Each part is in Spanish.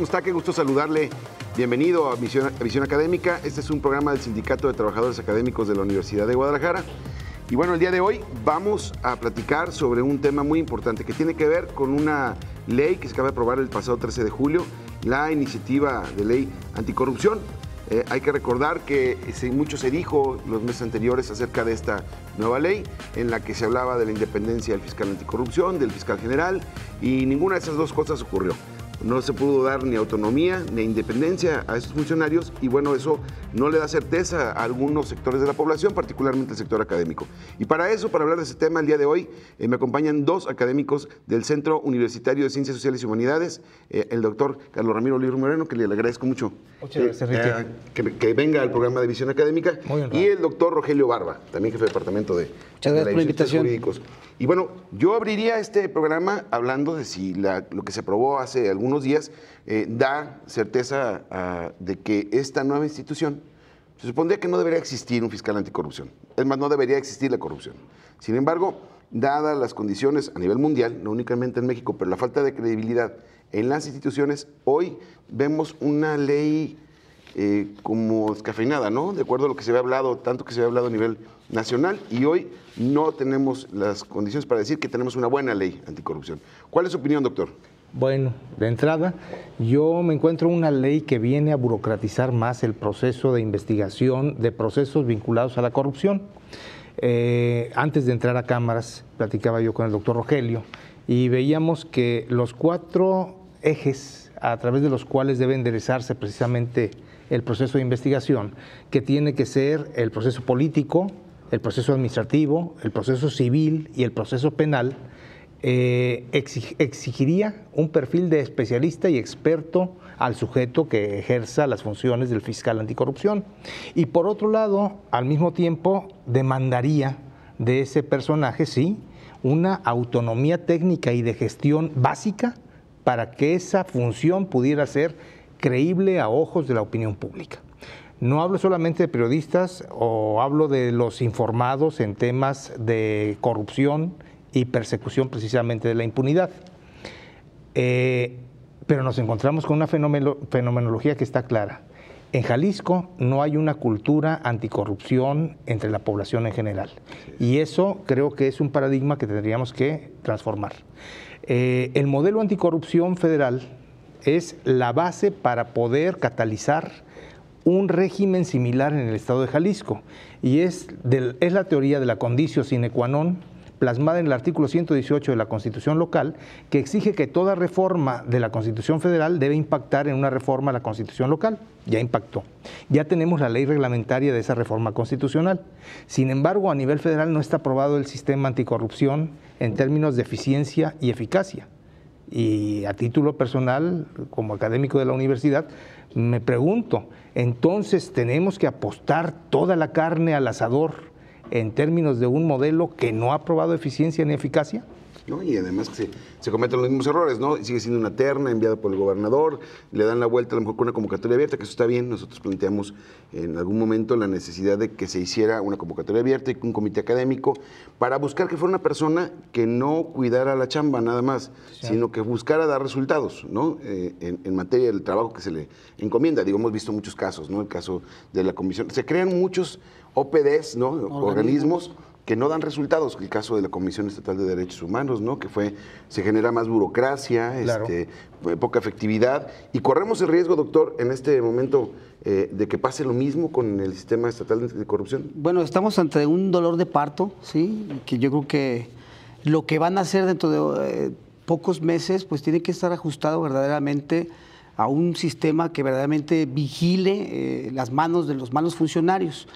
está? Qué gusto saludarle. Bienvenido a Visión Académica. Este es un programa del Sindicato de Trabajadores Académicos de la Universidad de Guadalajara. Y bueno, el día de hoy vamos a platicar sobre un tema muy importante que tiene que ver con una ley que se acaba de aprobar el pasado 13 de julio, la iniciativa de ley anticorrupción. Hay que recordar que mucho se dijo los meses anteriores acerca de esta nueva ley, en la que se hablaba de la independencia del fiscal anticorrupción, del fiscal general, y ninguna de esas dos cosas ocurrió. No se pudo dar ni autonomía ni independencia a esos funcionarios y bueno, eso no le da certeza a algunos sectores de la población, particularmente el sector académico. Y para eso, para hablar de ese tema, el día de hoy me acompañan dos académicos del Centro Universitario de Ciencias Sociales y Humanidades, el doctor Carlos Ramiro Olivo Moreno, que le agradezco mucho que venga al programa de Visión Académica, y el doctor Rogelio Barba, también jefe de departamento de Muchas gracias por la invitación. Jurídicos. Y bueno, yo abriría este programa hablando de si lo que se aprobó hace algunos días da certeza de que esta nueva institución, se supondría que no debería existir un fiscal anticorrupción. Es más, no debería existir la corrupción. Sin embargo, dadas las condiciones a nivel mundial, no únicamente en México, pero la falta de credibilidad en las instituciones, hoy vemos una ley como descafeinada, ¿no? De acuerdo a lo que se había hablado, tanto que se había hablado a nivel nacional, y hoy no tenemos las condiciones para decir que tenemos una buena ley anticorrupción. ¿Cuál es su opinión, doctor? Bueno, de entrada, yo me encuentro una ley que viene a burocratizar más el proceso de investigación de procesos vinculados a la corrupción. Antes de entrar a cámaras, platicaba yo con el doctor Rogelio y veíamos que los 4 ejes a través de los cuales debe enderezarse precisamente el proceso de investigación, que tiene que ser el proceso político, el proceso administrativo, el proceso civil y el proceso penal, exigiría un perfil de especialista y experto al sujeto que ejerza las funciones del fiscal anticorrupción. Y por otro lado, al mismo tiempo, demandaría de ese personaje, sí, una autonomía técnica y de gestión básica para que esa función pudiera ser creíble a ojos de la opinión pública. No hablo solamente de periodistas o hablo de los informados en temas de corrupción y persecución precisamente de la impunidad. Pero nos encontramos con una fenomenología que está clara. En Jalisco no hay una cultura anticorrupción entre la población en general. Y eso creo que es un paradigma que tendríamos que transformar. El modelo anticorrupción federal es la base para poder catalizar un régimen similar en el estado de Jalisco. Y es la teoría de la conditio sine qua non, plasmada en el artículo 118 de la Constitución local, que exige que toda reforma de la Constitución federal debe impactar en una reforma a la Constitución local. Ya impactó. Ya tenemos la ley reglamentaria de esa reforma constitucional. Sin embargo, a nivel federal no está aprobado el sistema anticorrupción en términos de eficiencia y eficacia. Y a título personal, como académico de la universidad, me pregunto, entonces tenemos que apostar toda la carne al asador en términos de un modelo que no ha probado eficiencia ni eficacia. ¿No? Y además que se cometen los mismos errores, ¿no? Sigue siendo una terna enviada por el gobernador, le dan la vuelta a lo mejor con una convocatoria abierta, que eso está bien. Nosotros planteamos en algún momento la necesidad de que se hiciera una convocatoria abierta y un comité académico para buscar que fuera una persona que no cuidara la chamba nada más, sí, sino que buscara dar resultados, ¿no? En materia del trabajo que se le encomienda. Digo, hemos visto muchos casos, ¿no? El caso de la comisión. Se crean muchos OPDs, ¿no? Organismos que no dan resultados, el caso de la Comisión Estatal de Derechos Humanos, ¿no? Que se genera más burocracia, claro, poca efectividad, y corremos el riesgo, doctor, en este momento de que pase lo mismo con el sistema estatal de corrupción. Bueno, estamos ante un dolor de parto, sí, que yo creo que lo que van a hacer dentro de pocos meses, pues tiene que estar ajustado verdaderamente a un sistema que verdaderamente vigile las manos de los malos funcionarios.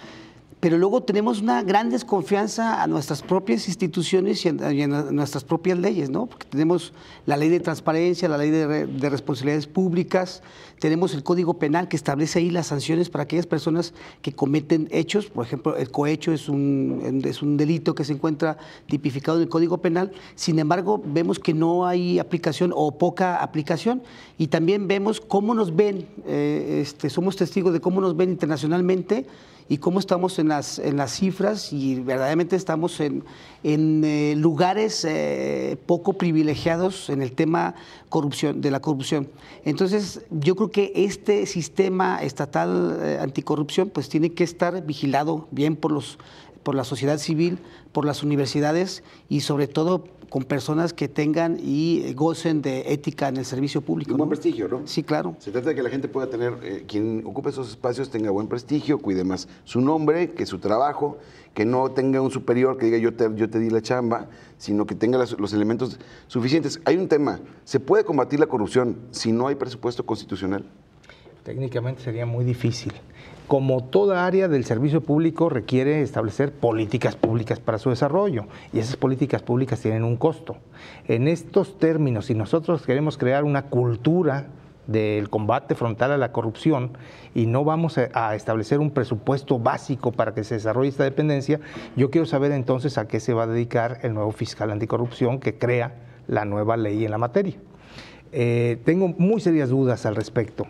Pero luego tenemos una gran desconfianza a nuestras propias instituciones y a nuestras propias leyes, ¿no? Porque tenemos la ley de transparencia, la ley de responsabilidades públicas, tenemos el Código Penal que establece ahí las sanciones para aquellas personas que cometen hechos. Por ejemplo, el cohecho es un delito que se encuentra tipificado en el Código Penal. Sin embargo, vemos que no hay aplicación o poca aplicación, y también vemos cómo nos ven, somos testigos de cómo nos ven internacionalmente, y cómo estamos en las cifras, y verdaderamente estamos en lugares poco privilegiados en el tema de la corrupción. Entonces, yo creo que este sistema estatal anticorrupción pues tiene que estar vigilado bien por la sociedad civil, por las universidades y sobre todo con personas que tengan y gocen de ética en el servicio público. Un buen prestigio, ¿no? Sí, claro. Se trata de que la gente pueda tener, quien ocupe esos espacios tenga buen prestigio, cuide más su nombre, que su trabajo, que no tenga un superior que diga yo te di la chamba, sino que tenga los elementos suficientes. Hay un tema, ¿se puede combatir la corrupción si no hay presupuesto constitucional? Técnicamente sería muy difícil. Como toda área del servicio público requiere establecer políticas públicas para su desarrollo, y esas políticas públicas tienen un costo. En estos términos, si nosotros queremos crear una cultura del combate frontal a la corrupción y no vamos a establecer un presupuesto básico para que se desarrolle esta dependencia, yo quiero saber entonces a qué se va a dedicar el nuevo fiscal anticorrupción que crea la nueva ley en la materia. Tengo muy serias dudas al respecto.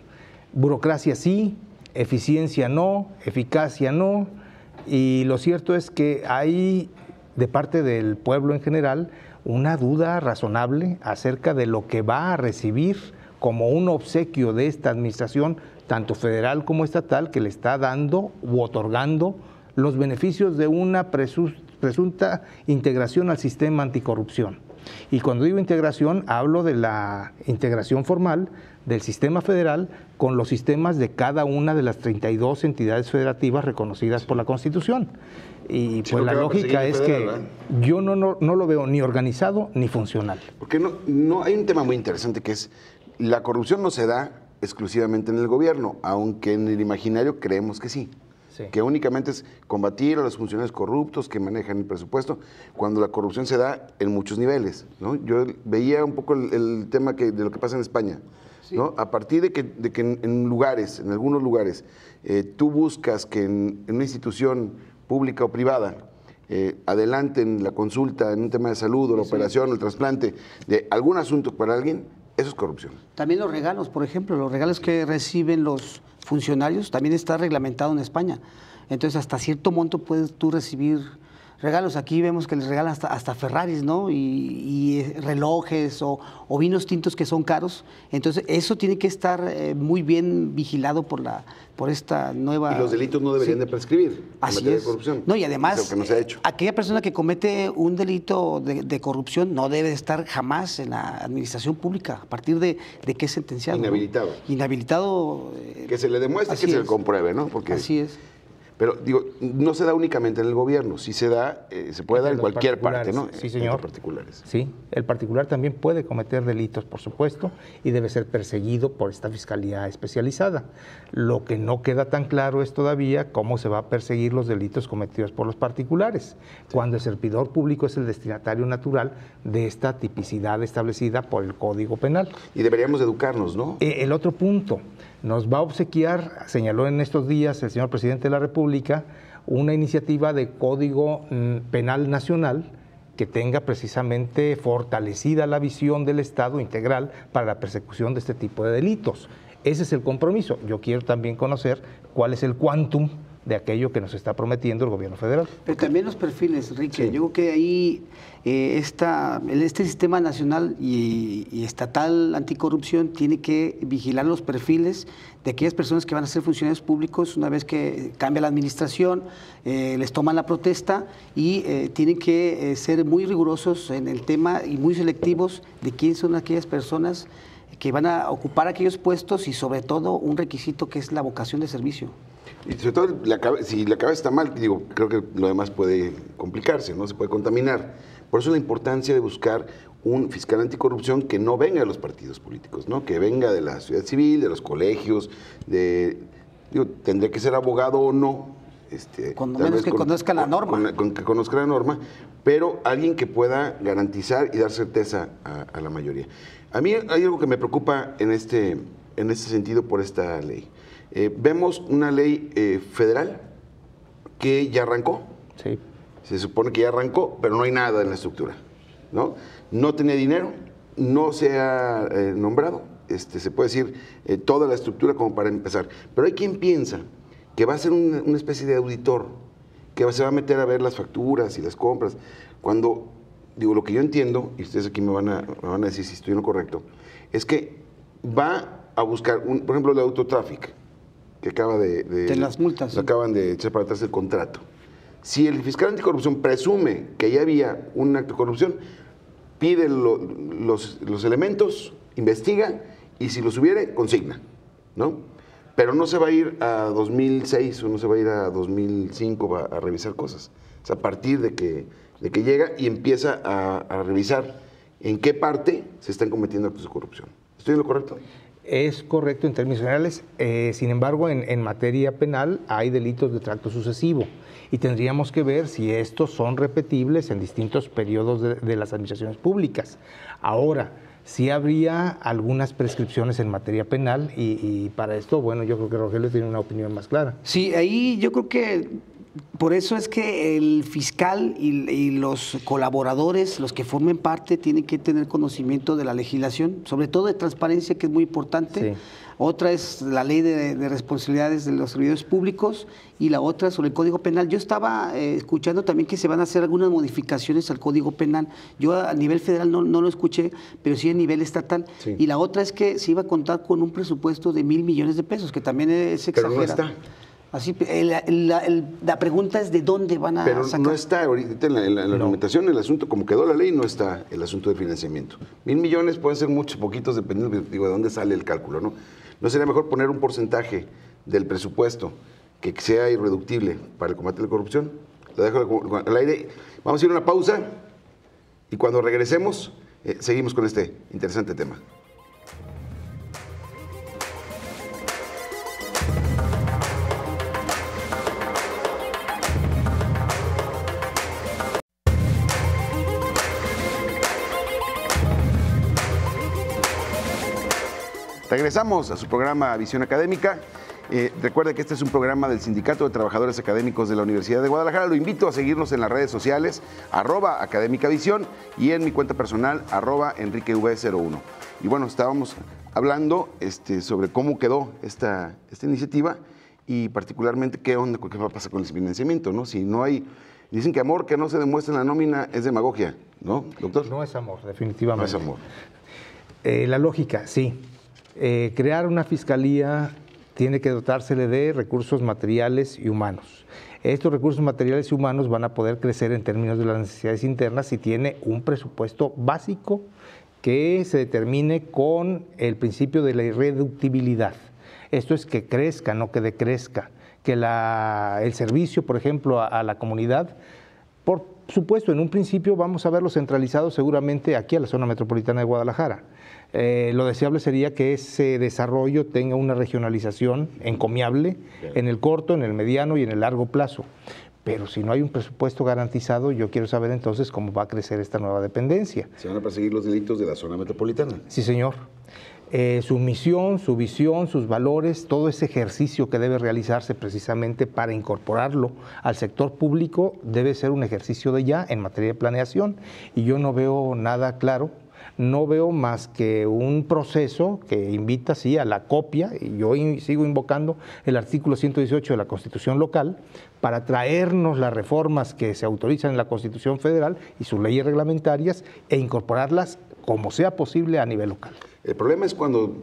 Burocracia sí, eficiencia no, eficacia no, y lo cierto es que hay de parte del pueblo en general una duda razonable acerca de lo que va a recibir como un obsequio de esta administración, tanto federal como estatal, que le está dando u otorgando los beneficios de una presunta integración al sistema anticorrupción. Y cuando digo integración, hablo de la integración formal del sistema federal con los sistemas de cada una de las 32 entidades federativas reconocidas por la Constitución. Y pues la lógica es que yo no lo veo ni organizado ni funcional. Porque no hay un tema muy interesante que es, la corrupción no se da exclusivamente en el gobierno, aunque en el imaginario creemos que sí. Sí. Que únicamente es combatir a los funcionarios corruptos que manejan el presupuesto, cuando la corrupción se da en muchos niveles, ¿no? Yo veía un poco el tema de lo que pasa en España, sí. ¿No? A partir de que en algunos lugares, tú buscas que en una institución pública o privada adelanten la consulta en un tema de salud o la operación o el trasplante de algún asunto para alguien, eso es corrupción. También los regalos, por ejemplo, los regalos que reciben los funcionarios también está reglamentado en España. Entonces, hasta cierto monto puedes tú recibir regalos. Aquí vemos que les regalan hasta Ferraris, ¿no? Y relojes o vinos tintos que son caros. Entonces, eso tiene que estar muy bien vigilado por esta nueva... Y los delitos no deberían de prescribir en materia de corrupción. No, y además, es lo que no se ha hecho. Aquella persona que comete un delito de corrupción no debe estar jamás en la administración pública, a partir de que es sentenciado. Inhabilitado. ¿No? Inhabilitado. Que se le demuestre, que se le compruebe, ¿no? Porque así es. Pero digo, no se da únicamente en el gobierno, sí se da, se puede dar en cualquier parte, ¿no? Sí, señor. Particulares. Sí, el particular también puede cometer delitos, por supuesto, y debe ser perseguido por esta fiscalía especializada. Lo que no queda tan claro es todavía cómo se va a perseguir los delitos cometidos por los particulares, cuando el servidor público es el destinatario natural de esta tipicidad establecida por el Código Penal. Y deberíamos educarnos, ¿no? El otro punto, nos va a obsequiar, señaló en estos días el señor presidente de la República, una iniciativa de Código Penal Nacional que tenga precisamente fortalecida la visión del Estado integral para la persecución de este tipo de delitos. Ese es el compromiso. Yo quiero también conocer cuál es el quantum de aquello que nos está prometiendo el gobierno federal. Pero también los perfiles, Enrique. Sí. Yo creo que ahí este sistema nacional y estatal anticorrupción tiene que vigilar los perfiles de aquellas personas que van a ser funcionarios públicos una vez que cambia la administración, les toman la protesta y tienen que ser muy rigurosos en el tema y muy selectivos de quiénes son aquellas personas que van a ocupar aquellos puestos, y sobre todo un requisito que es la vocación de servicio. Y sobre todo, si la cabeza está mal, digo, creo que lo demás puede complicarse, ¿no? Se puede contaminar. Por eso la importancia de buscar un fiscal anticorrupción que no venga de los partidos políticos, ¿no? Que venga de la sociedad civil, de los colegios, tendría que ser abogado o no. Cuando menos que conozca la norma. Que conozca la norma, pero alguien que pueda garantizar y dar certeza a la mayoría. A mí hay algo que me preocupa en este sentido por esta ley. Vemos una ley federal que ya arrancó. Sí. Se supone que ya arrancó, pero no hay nada en la estructura, ¿no? No tenía dinero, no se ha nombrado, se puede decir, toda la estructura como para empezar. Pero hay quien piensa que va a ser una especie de auditor, que se va a meter a ver las facturas y las compras. Cuando, digo, lo que yo entiendo, y ustedes aquí me van a decir si estoy en lo correcto, es que va a buscar, por ejemplo, el autotráfico, que acaba de las multas. Lo acaban de echar para atrás el contrato. Si el fiscal anticorrupción presume que ya había un acto de corrupción, pide los elementos, investiga, y si los hubiere, consigna, ¿no? Pero no se va a ir a 2006 o no se va a ir a 2005 a revisar cosas. O sea, a partir de que llega y empieza a revisar en qué parte se están cometiendo actos de corrupción. ¿Estoy en lo correcto? Es correcto en términos generales. Sin embargo, en materia penal hay delitos de tracto sucesivo y tendríamos que ver si estos son repetibles en distintos periodos de las administraciones públicas. Ahora, sí habría algunas prescripciones en materia penal y para esto, bueno, yo creo que Rogelio tiene una opinión más clara. Sí, ahí yo creo que por eso es que el fiscal y los colaboradores, los que formen parte, tienen que tener conocimiento de la legislación, sobre todo de transparencia, que es muy importante. Sí. Otra es la ley de responsabilidades de los servidores públicos y la otra sobre el Código Penal. Yo estaba escuchando también que se van a hacer algunas modificaciones al Código Penal. Yo a nivel federal no lo escuché, pero sí a nivel estatal. Sí. Y la otra es que se iba a contar con un presupuesto de 1,000 millones de pesos, que también es exagerado. Pero no está. Así, la pregunta es de dónde van a Pero sacar. No está ahorita en la argumentación, el asunto, como quedó la ley, no está el asunto de financiamiento. 1,000 millones pueden ser muchos, poquitos, dependiendo de dónde sale el cálculo, ¿no? ¿No sería mejor poner un porcentaje del presupuesto que sea irreductible para el combate a la corrupción? Lo dejo al aire. Vamos a ir a una pausa y cuando regresemos, seguimos con este interesante tema. Regresamos a su programa Visión Académica. Recuerde que este es un programa del Sindicato de Trabajadores Académicos de la Universidad de Guadalajara. Lo invito a seguirnos en las redes sociales, @académicavisión, y en mi cuenta personal, @enriquev01. Y bueno, estábamos hablando sobre cómo quedó esta iniciativa y particularmente qué onda, qué va a pasar con el financiamiento, ¿no? Si no hay... Dicen que amor que no se demuestra en la nómina es demagogia, ¿no, doctor? No es amor, definitivamente. No es amor. La lógica, sí. Crear una fiscalía tiene que dotársele de recursos materiales y humanos. Estos recursos materiales y humanos van a poder crecer en términos de las necesidades internas si tiene un presupuesto básico que se determine con el principio de la irreductibilidad. Esto es que crezca, no que decrezca, que el servicio, por ejemplo, a la comunidad, por supuesto, en un principio vamos a verlo centralizado seguramente aquí a la zona metropolitana de Guadalajara. Lo deseable sería que ese desarrollo tenga una regionalización encomiable en el corto, en el mediano y en el largo plazo. Pero si no hay un presupuesto garantizado, yo quiero saber entonces cómo va a crecer esta nueva dependencia. ¿Se van a perseguir los delitos de la zona metropolitana? Sí, señor. Su misión, su visión, sus valores, todo ese ejercicio que debe realizarse precisamente para incorporarlo al sector público debe ser un ejercicio de ya en materia de planeación. Y yo no veo nada claro. No veo más que un proceso que invita, sí, a la copia, y yo sigo invocando el artículo 118 de la Constitución local para traernos las reformas que se autorizan en la Constitución federal y sus leyes reglamentarias e incorporarlas como sea posible a nivel local. El problema es cuando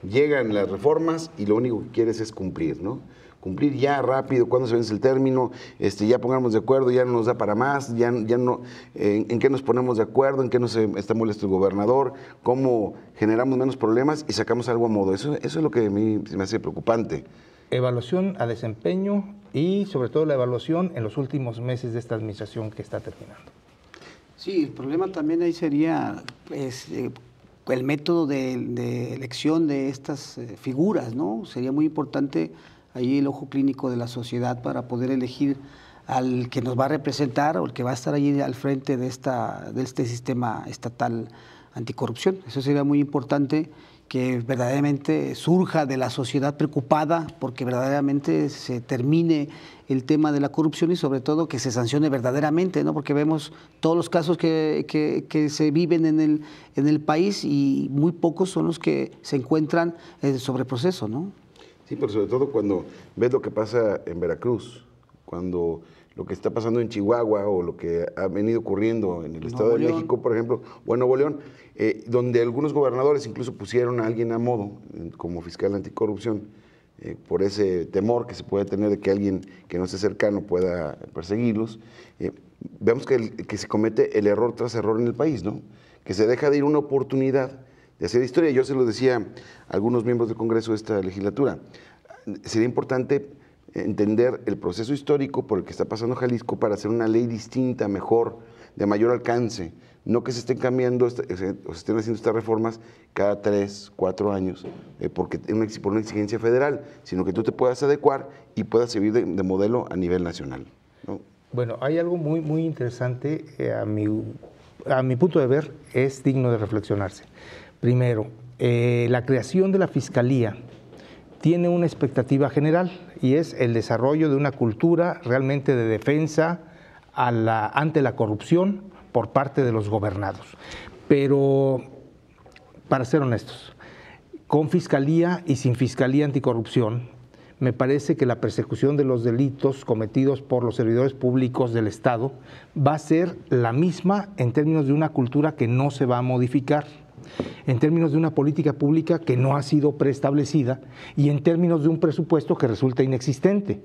llegan las reformas y lo único que quieres es cumplir, ¿no? Cumplir ya rápido, cuando se vence el término, ya pongamos de acuerdo, ya no nos da para más, ya no, en qué nos ponemos de acuerdo, en qué nos está molesto el gobernador, cómo generamos menos problemas y sacamos algo a modo. Eso es lo que a mí me hace preocupante. Evaluación a desempeño y sobre todo la evaluación en los últimos meses de esta administración que está terminando. Sí, el problema también ahí sería el método de elección de estas figuras, ¿no? Sería muy importante ahí el ojo clínico de la sociedad para poder elegir al que nos va a representar o el que va a estar allí al frente de este sistema estatal anticorrupción. Eso sería muy importante, que verdaderamente surja de la sociedad preocupada porque verdaderamente se termine el tema de la corrupción y sobre todo que se sancione verdaderamente, ¿no? Porque vemos todos los casos que se viven en el país y muy pocos son los que se encuentran sobre proceso, ¿no? Sí, pero sobre todo cuando ves lo que pasa en Veracruz, cuando lo que está pasando en Chihuahua o lo que ha venido ocurriendo en el Estado de México, por ejemplo, o en Nuevo León, donde algunos gobernadores incluso pusieron a alguien a modo como fiscal anticorrupción por ese temor que se puede tener de que alguien que no esté cercano pueda perseguirlos. Vemos que se comete el error tras error en el país, ¿no? Que se deja de ir una oportunidad de hacer historia. Yo se lo decía a algunos miembros del Congreso de esta legislatura. Sería importante entender el proceso histórico por el que está pasando Jalisco para hacer una ley distinta, mejor, de mayor alcance. No que se estén cambiando o se estén haciendo estas reformas cada 3, 4 años por una exigencia federal, sino que tú te puedas adecuar y puedas servir de modelo a nivel nacional, ¿no? Bueno, hay algo muy, muy interesante, a mi punto de ver, es digno de reflexionarse. Primero, la creación de la Fiscalía tiene una expectativa general y es el desarrollo de una cultura realmente de defensa ante la corrupción por parte de los gobernados. Pero, para ser honestos, con Fiscalía y sin Fiscalía Anticorrupción, me parece que la persecución de los delitos cometidos por los servidores públicos del Estado va a ser la misma en términos de una cultura que no se va a modificar, en términos de una política pública que no ha sido preestablecida y en términos de un presupuesto que resulta inexistente.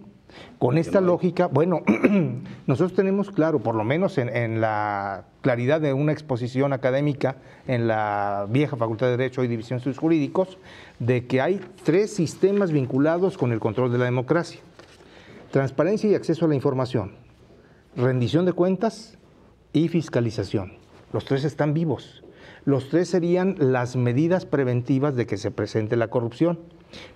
Con esta lógica, bueno, nosotros tenemos claro, por lo menos en la claridad de una exposición académica en la vieja Facultad de Derecho y División de Estudios Jurídicos, de que hay 3 sistemas vinculados con el control de la democracia: transparencia y acceso a la información, rendición de cuentas y fiscalización. Los 3 están vivos. Los 3 serían las medidas preventivas de que se presente la corrupción.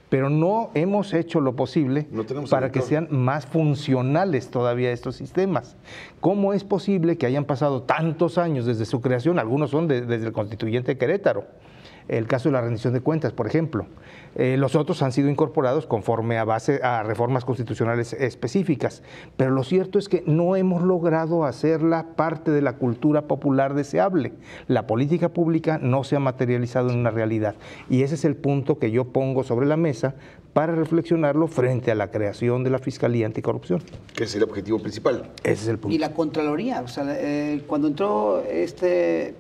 Pero no hemos hecho lo posible para que sean más funcionales todavía estos sistemas. ¿Cómo es posible que hayan pasado tantos años desde su creación? Algunos son desde el constituyente de Querétaro. El caso de la rendición de cuentas, por ejemplo. Los otros han sido incorporados conforme a reformas constitucionales específicas. Pero lo cierto es que no hemos logrado hacerla parte de la cultura popular deseable. La política pública no se ha materializado en una realidad. Y ese es el punto que yo pongo sobre la mesa para reflexionarlo frente a la creación de la Fiscalía Anticorrupción. Que es el objetivo principal. Ese es el punto. Y la Contraloría, o sea, cuando entró este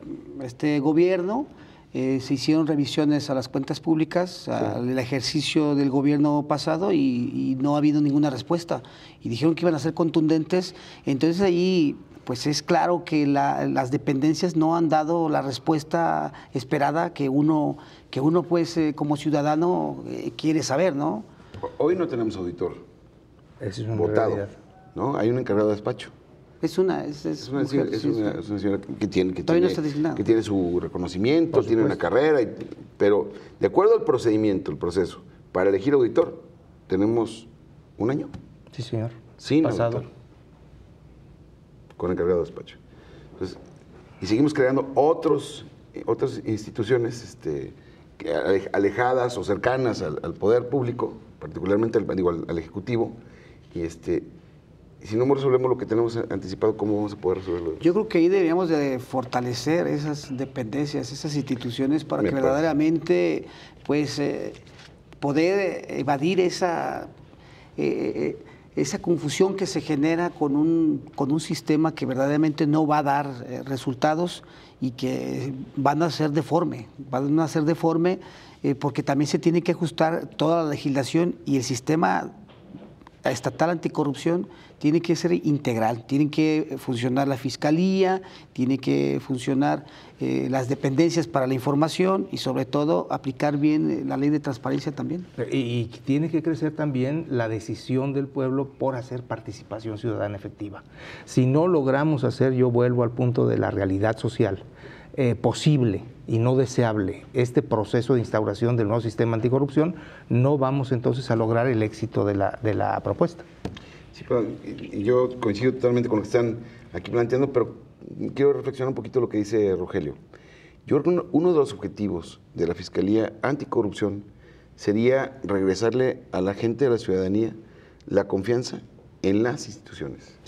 gobierno, se hicieron revisiones a las cuentas públicas, al ejercicio del gobierno pasado y no ha habido ninguna respuesta. Y dijeron que iban a ser contundentes. Entonces ahí pues es claro que las dependencias no han dado la respuesta esperada que uno pues como ciudadano quiere saber, ¿no? Hoy no tenemos auditor. Esa es una votado, realidad. ¿no? Hay un encargado de despacho. Es una señora que tiene su reconocimiento, tiene una carrera, pero de acuerdo al procedimiento, el proceso, para elegir auditor, tenemos 1 año. Sí, señor. Sin pasado. auditor, con encargado de despacho. Entonces, y seguimos creando otras instituciones alejadas o cercanas al poder público, particularmente al Ejecutivo, y si no resolvemos lo que tenemos anticipado, ¿cómo vamos a poder resolverlo? Yo creo que ahí deberíamos de fortalecer esas dependencias, esas instituciones para que verdaderamente pues, poder evadir esa confusión que se genera con un sistema que verdaderamente no va a dar resultados y que van a ser deforme, porque también se tiene que ajustar toda la legislación y el sistema estatal anticorrupción tiene que ser integral, tiene que funcionar la Fiscalía, tiene que funcionar las dependencias para la información y sobre todo aplicar bien la ley de transparencia también. Y tiene que crecer también la decisión del pueblo por hacer participación ciudadana efectiva. Si no logramos hacer, yo vuelvo al punto de la realidad social, posible y no deseable este proceso de instauración del nuevo sistema anticorrupción, no vamos entonces a lograr el éxito de la propuesta. Sí, pero yo coincido totalmente con lo que están aquí planteando, pero quiero reflexionar un poquito lo que dice Rogelio. Yo creo que uno de los objetivos de la Fiscalía Anticorrupción sería regresarle a la gente, a la ciudadanía, la confianza en las instituciones.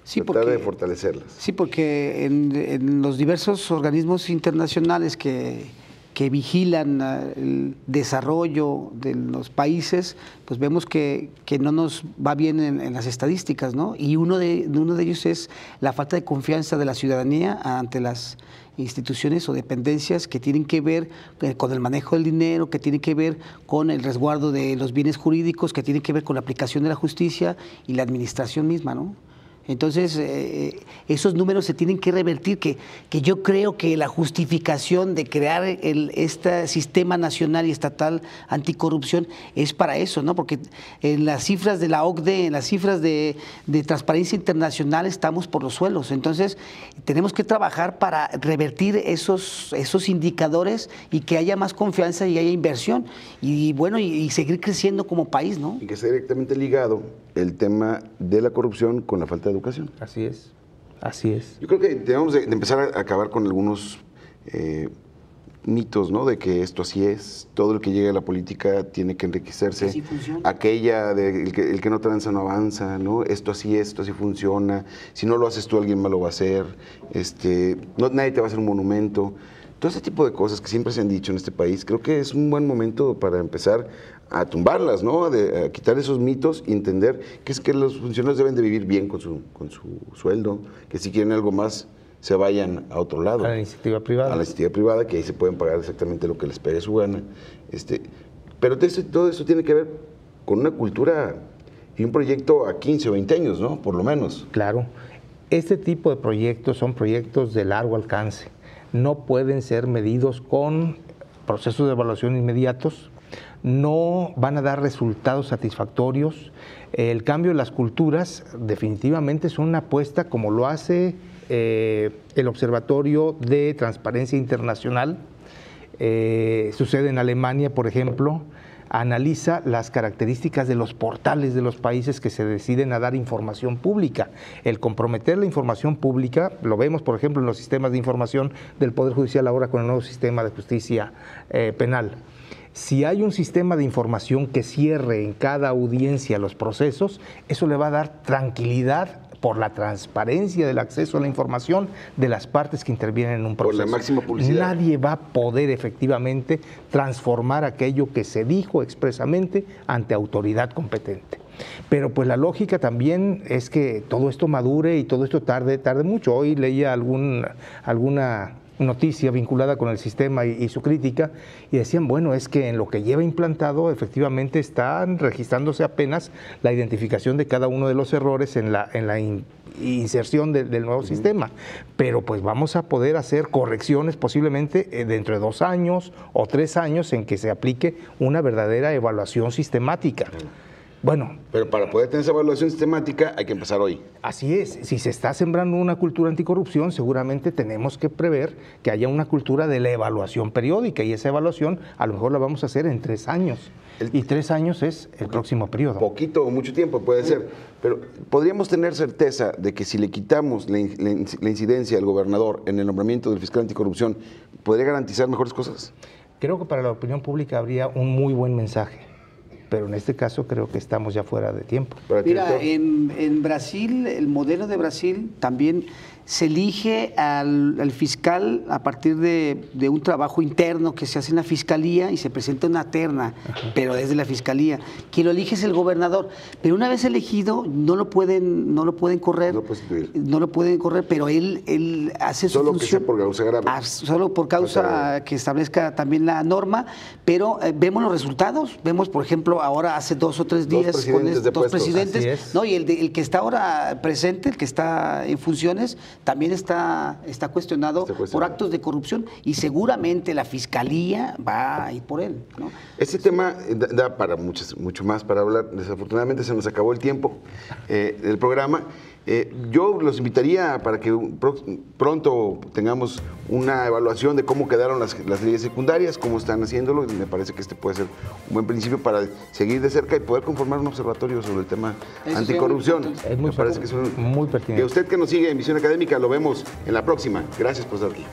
Sí, tratar de fortalecerlas. Sí, porque en los diversos organismos internacionales que que vigilan el desarrollo de los países, pues vemos que no nos va bien en las estadísticas, ¿no? Y uno de ellos es la falta de confianza de la ciudadanía ante las instituciones o dependencias que tienen que ver con el manejo del dinero, que tienen que ver con el resguardo de los bienes jurídicos, que tienen que ver con la aplicación de la justicia y la administración misma, ¿no? Entonces, esos números se tienen que revertir, que yo creo que la justificación de crear este sistema nacional y estatal anticorrupción es para eso, ¿no? Porque en las cifras de la OCDE, en las cifras de Transparencia Internacional estamos por los suelos. Entonces, tenemos que trabajar para revertir esos indicadores y que haya más confianza y haya inversión y bueno, y seguir creciendo como país, ¿no? Y que esté directamente ligado el tema de la corrupción con la falta de educación. Así es, así es. Yo creo que debemos de empezar a acabar con algunos mitos, ¿no? De que esto así es, todo el que llegue a la política tiene que enriquecerse. Así funciona. Aquella de el que no tranza no avanza, ¿no? Esto así es, esto así funciona. Si no lo haces tú, alguien más lo va a hacer. Nadie te va a hacer un monumento. Todo ese tipo de cosas que siempre se han dicho en este país, creo que es un buen momento para empezar a tumbarlas, ¿no? A quitar esos mitos y entender que es que los funcionarios deben de vivir bien con su sueldo, que si quieren algo más se vayan a otro lado. A la iniciativa privada. A la iniciativa privada, que ahí se pueden pagar exactamente lo que les pegue su gana. Pero todo eso tiene que ver con una cultura y un proyecto a 15 o 20 años, ¿no? Por lo menos. Claro. Este tipo de proyectos son proyectos de largo alcance. No pueden ser medidos con procesos de evaluación inmediatos, no van a dar resultados satisfactorios. El cambio de las culturas definitivamente es una apuesta como lo hace el Observatorio de Transparencia Internacional. Sucede en Alemania, por ejemplo, analiza las características de los portales de los países que se deciden a dar información pública. El comprometer la información pública, lo vemos por ejemplo en los sistemas de información del Poder Judicial ahora con el nuevo sistema de justicia penal. Si hay un sistema de información que cierre en cada audiencia los procesos, eso le va a dar tranquilidad por la transparencia del acceso a la información de las partes que intervienen en un proceso. Por la máxima publicidad. Nadie va a poder efectivamente transformar aquello que se dijo expresamente ante autoridad competente. Pero pues la lógica también es que todo esto madure y todo esto tarde mucho. Hoy leía alguna noticia vinculada con el sistema y su crítica, y decían, bueno, es que en lo que lleva implantado efectivamente están registrándose apenas la identificación de cada uno de los errores en la inserción del nuevo sistema, pero pues vamos a poder hacer correcciones posiblemente dentro de 2 años o 3 años en que se aplique una verdadera evaluación sistemática. Bueno, pero para poder tener esa evaluación sistemática hay que empezar hoy. Así es, si se está sembrando una cultura anticorrupción, seguramente tenemos que prever que haya una cultura de la evaluación periódica, y esa evaluación a lo mejor la vamos a hacer en 3 años. Y 3 años es el próximo periodo. Poquito o mucho tiempo puede ser, pero podríamos tener certeza de que si le quitamos la incidencia al gobernador en el nombramiento del fiscal anticorrupción, ¿podría garantizar mejores cosas? Creo que para la opinión pública habría un muy buen mensaje, pero en este caso creo que estamos ya fuera de tiempo. Mira, en Brasil, el modelo de Brasil también se elige al fiscal a partir de un trabajo interno que se hace en la fiscalía y se presenta una terna, pero desde la fiscalía. Quien lo elige es el gobernador, pero una vez elegido no lo pueden correr, no lo pueden correr, pero él hace su función. Solo que sea por causa grave. Solo por causa que establezca también la norma, pero vemos los resultados, vemos por ejemplo ahora hace 2 o 3 días con dos presidentes, ¿no? Y el que está ahora presente, el que está en funciones, también está cuestionado por actos de corrupción, y seguramente la fiscalía va a ir por él, ¿no? Este tema da para mucho más para hablar. Desafortunadamente se nos acabó el tiempo del programa. Yo los invitaría para que pronto tengamos una evaluación de cómo quedaron las leyes secundarias, cómo están haciéndolo. Me parece que este puede ser un buen principio para seguir de cerca y poder conformar un observatorio sobre el tema anticorrupción. Me parece que es muy pertinente. Y a usted que nos sigue en Visión Académica, lo vemos en la próxima. Gracias por estar aquí.